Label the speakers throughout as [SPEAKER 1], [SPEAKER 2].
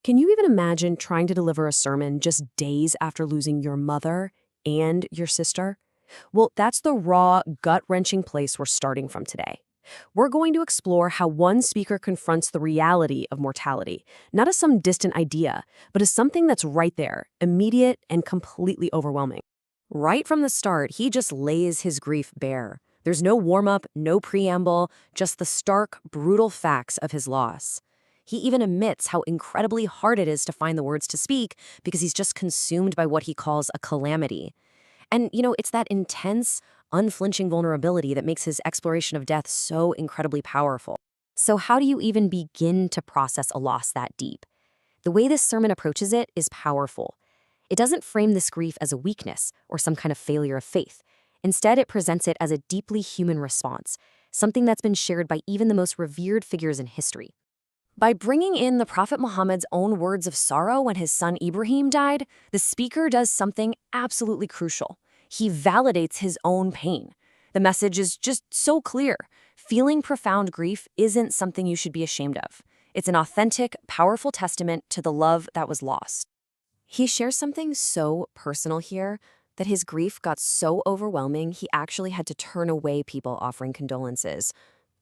[SPEAKER 1] Can you even imagine trying to deliver a sermon just days after losing your mother and your sister? Well, that's the raw, gut-wrenching place we're starting from today. We're going to explore how one speaker confronts the reality of mortality, not as some distant idea, but as something that's right there, immediate and completely overwhelming. Right from the start, he just lays his grief bare. There's no warm-up, no preamble, just the stark, brutal facts of his loss. He even admits how incredibly hard it is to find the words to speak because he's just consumed by what he calls a calamity. And, it's that intense, unflinching vulnerability that makes his exploration of death so incredibly powerful. So how do you even begin to process a loss that deep? The way this sermon approaches it is powerful. It doesn't frame this grief as a weakness or some kind of failure of faith. Instead, it presents it as a deeply human response, something that's been shared by even the most revered figures in history. By bringing in the Prophet Muhammad's own words of sorrow when his son Ibrahim died, the speaker does something absolutely crucial. He validates his own pain. The message is just so clear. Feeling profound grief isn't something you should be ashamed of. It's an authentic, powerful testament to the love that was lost. He shares something so personal here that his grief got so overwhelming he actually had to turn away people offering condolences.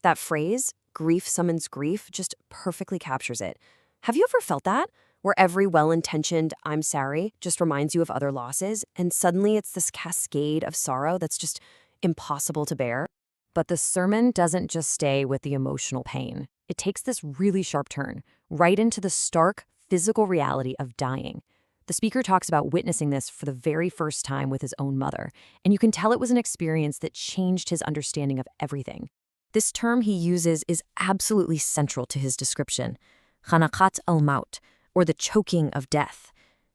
[SPEAKER 1] That phrase, grief summons grief, just perfectly captures it. Have you ever felt that? Where every well-intentioned "I'm sorry" just reminds you of other losses, and suddenly it's this cascade of sorrow that's just impossible to bear? But the sermon doesn't just stay with the emotional pain. It takes this really sharp turn, right into the stark, physical reality of dying. The speaker talks about witnessing this for the very first time with his own mother, and you can tell it was an experience that changed his understanding of everything. This term he uses is absolutely central to his description, khanaqat al-maut, or the choking of death.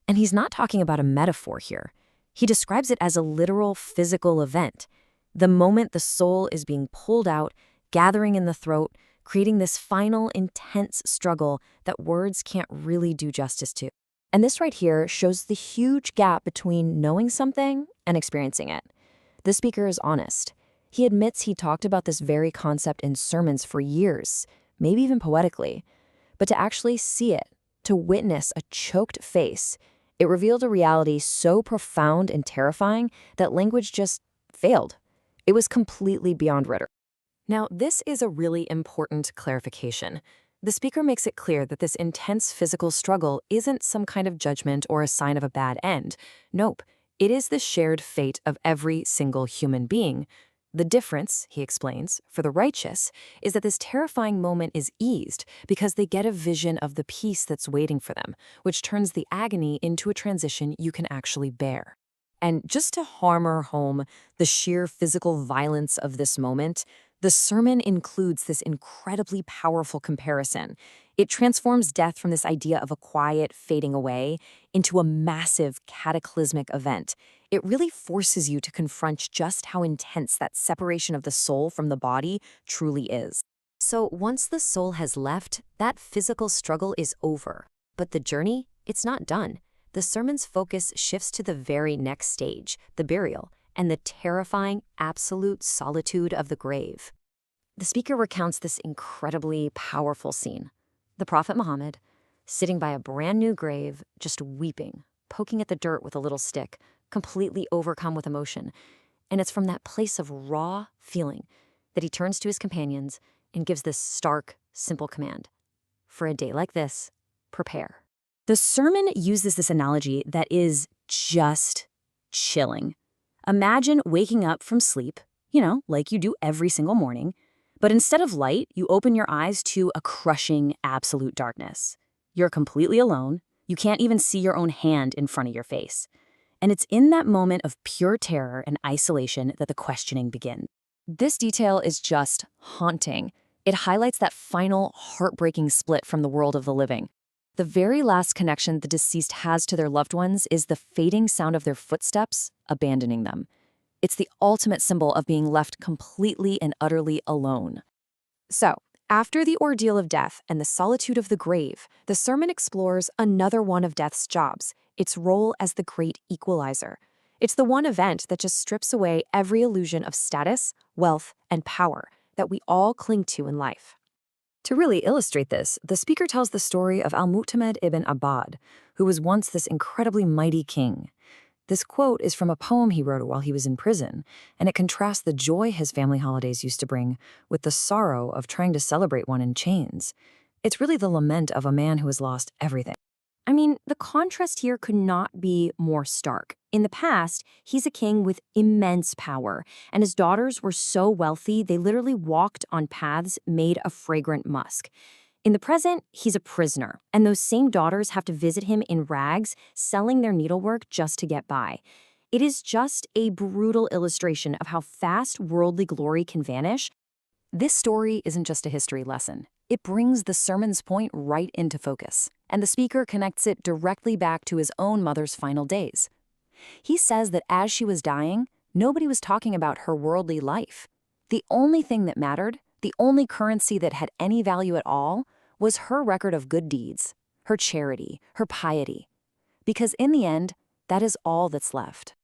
[SPEAKER 1] And he's not talking about a metaphor here. He describes it as a literal physical event. The moment the soul is being pulled out, gathering in the throat, creating this final, intense struggle that words can't really do justice to. And this right here shows the huge gap between knowing something and experiencing it. The speaker is honest. He admits he talked about this very concept in sermons for years, maybe even poetically. But to actually see it, to witness a choked face, it revealed a reality so profound and terrifying that language just failed. It was completely beyond rhetoric. Now, this is a really important clarification. The speaker makes it clear that this intense physical struggle isn't some kind of judgment or a sign of a bad end. Nope, it is the shared fate of every single human being. The difference, he explains, for the righteous is that this terrifying moment is eased because they get a vision of the peace that's waiting for them, which turns the agony into a transition you can actually bear. And just to hammer home the sheer physical violence of this moment, the sermon includes this incredibly powerful comparison. It transforms death from this idea of a quiet fading away into a massive cataclysmic event. It really forces you to confront just how intense that separation of the soul from the body truly is. So once the soul has left, that physical struggle is over. But the journey, it's not done. The sermon's focus shifts to the very next stage, the burial, and the terrifying, absolute solitude of the grave. The speaker recounts this incredibly powerful scene. The Prophet Muhammad, sitting by a brand new grave, just weeping, poking at the dirt with a little stick, completely overcome with emotion. And it's from that place of raw feeling that he turns to his companions and gives this stark, simple command. For a day like this, prepare. The sermon uses this analogy that is just chilling. Imagine waking up from sleep, like you do every single morning, but instead of light, you open your eyes to a crushing, absolute darkness. You're completely alone. You can't even see your own hand in front of your face. And it's in that moment of pure terror and isolation that the questioning begins. This detail is just haunting. It highlights that final, heartbreaking split from the world of the living. The very last connection the deceased has to their loved ones is the fading sound of their footsteps abandoning them. It's the ultimate symbol of being left completely and utterly alone. So, after the ordeal of death and the solitude of the grave, the sermon explores another one of death's jobs, its role as the great equalizer. It's the one event that just strips away every illusion of status, wealth, and power that we all cling to in life.
[SPEAKER 2] To really illustrate this, the speaker tells the story of Al-Mu'tamid ibn Abbad, who was once this incredibly mighty king. This quote is from a poem he wrote while he was in prison, and it contrasts the joy his family holidays used to bring with the sorrow of trying to celebrate one in chains. It's really the lament of a man who has lost everything.
[SPEAKER 3] I mean, the contrast here could not be more stark. In the past, he's a king with immense power, and his daughters were so wealthy they literally walked on paths made of fragrant musk. In the present, he's a prisoner, and those same daughters have to visit him in rags, selling their needlework just to get by. It is just a brutal illustration of how fast worldly glory can vanish.
[SPEAKER 2] This story isn't just a history lesson. It brings the sermon's point right into focus, and the speaker connects it directly back to his own mother's final days. He says that as she was dying, nobody was talking about her worldly life. The only thing that mattered, the only currency that had any value at all, was her record of good deeds, her charity, her piety. Because in the end, that is all that's left.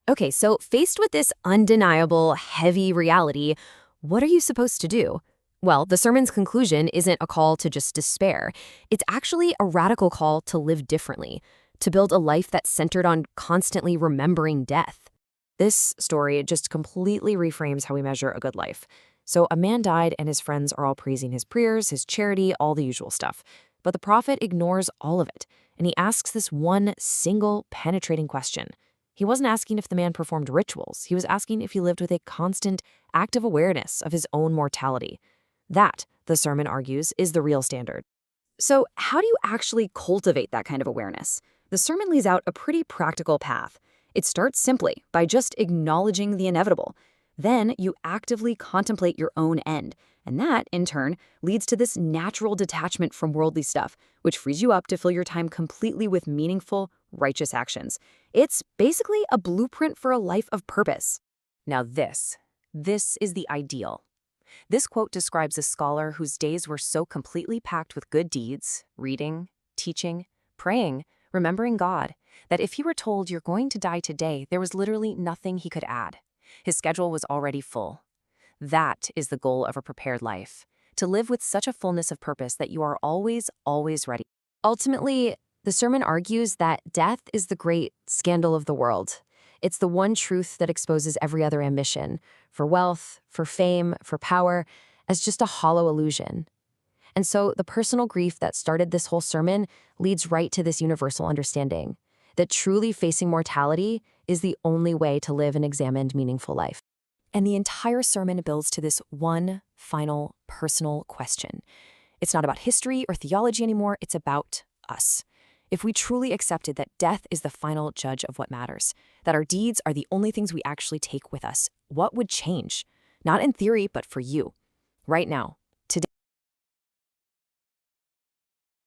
[SPEAKER 1] Okay, so faced with this undeniable, heavy reality, what are you supposed to do? Well, the sermon's conclusion isn't a call to just despair. It's actually a radical call to live differently, to build a life that's centered on constantly remembering death. This story just completely reframes how we measure a good life. So a man died and his friends are all praising his prayers, his charity, all the usual stuff. But the prophet ignores all of it, and he asks this one single penetrating question. He wasn't asking if the man performed rituals. He was asking if he lived with a constant, active awareness of his own mortality. That, the sermon argues, is the real standard. So how do you actually cultivate that kind of awareness? The sermon lays out a pretty practical path. It starts simply by just acknowledging the inevitable. Then you actively contemplate your own end, and that, in turn, leads to this natural detachment from worldly stuff, which frees you up to fill your time completely with meaningful, righteous actions. It's basically a blueprint for a life of purpose. Now this is the ideal. This quote describes a scholar whose days were so completely packed with good deeds, reading, teaching, praying, remembering God, that if he were told you're going to die today, there was literally nothing he could add. His schedule was already full. That is the goal of a prepared life, to live with such a fullness of purpose that you are always, always ready. Ultimately, the sermon argues that death is the great scandal of the world. It's the one truth that exposes every other ambition, for wealth, for fame, for power, as just a hollow illusion. And so the personal grief that started this whole sermon leads right to this universal understanding, that truly facing mortality is the only way to live an examined, meaningful life. And the entire sermon builds to this one final personal question. It's not about history or theology anymore, it's about us. If we truly accepted that death is the final judge of what matters, that our deeds are the only things we actually take with us, what would change? Not in theory, but for you. Right now,